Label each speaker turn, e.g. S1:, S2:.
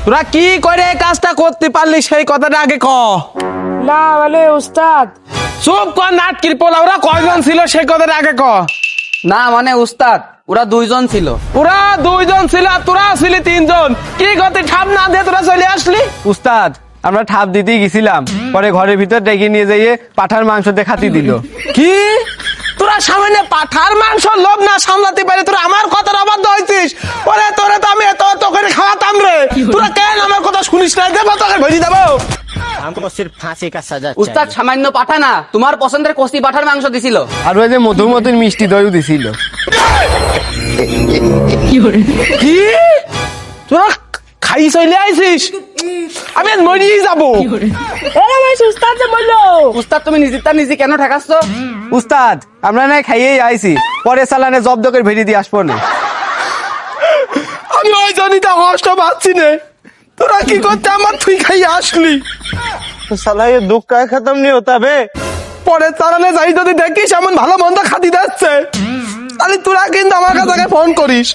S1: তোরা কি করে এই কাজটা করতে পারলি সেই কথাটা আগে ক।
S2: না মানে উস্তাদ,
S1: চুপ কর নাটকির পোলা, ওরা কয়জন ছিল সেই কথাটা আগে ক।
S3: না মানে উস্তাদ ওরা দুইজন ছিল।
S1: ওরা দুইজন ছিল আর তোরা ছিলি তিনজন, কি গতি ঠাপ না দিয়ে তোরা চলে আসলি?
S4: উস্তাদ আমরা ঠাপ দিতেই গেছিলাম, পরে ঘরের ভিতর ডেকে নিয়ে যাইয়ে পাঠার মাংস দেখাতে দিল।
S1: কি তোরা সামনে পাঠার মাংস লোভ না সামলাতে পারে তোরা আমার কথার অবাধ্য হয়েছিস? ওরে তোরে তো আমি এত এত করে খাওয়াতাম রে, তোরা কেন আমার কথা শুনিস না? দেবো তোকে ভেজি দেবো।
S5: हमको सिर्फ फांसी का सजा
S3: উস্তাদ সামান্য পাঠা না, তোমার পছন্দের কষি পাঠার মাংস দিছিল।
S4: আর ওই যে মধুমতির মিষ্টি দইও দিছিল।
S1: কি তোরা খাই চলে আইছিস? আমি আজ মরিয়ে যাবো।
S2: উস্তাদ যে বললো
S3: উস্তাদ তুমি নিজেরটা নিজে কেন ঠেকাচ্ছ?
S4: উস্তাদ আমরা নাই খাইয়েই আইছি, পরে চালানে জব্দ করে ভেড়ি দিয়ে আসবো না।
S1: আমি ওই জনিটা কষ্ট পাচ্ছি নে, তোরা কি করতে আমার তুই খাই আসলি?
S4: साला ये दुख का खत्म नहीं होता बे।
S1: পরে চালানে যাই যদি দেখিস এমন ভালো মন্দ খাতি যাচ্ছে, তাহলে তোরা কিন্তু আমার কাছে ফোন করিস।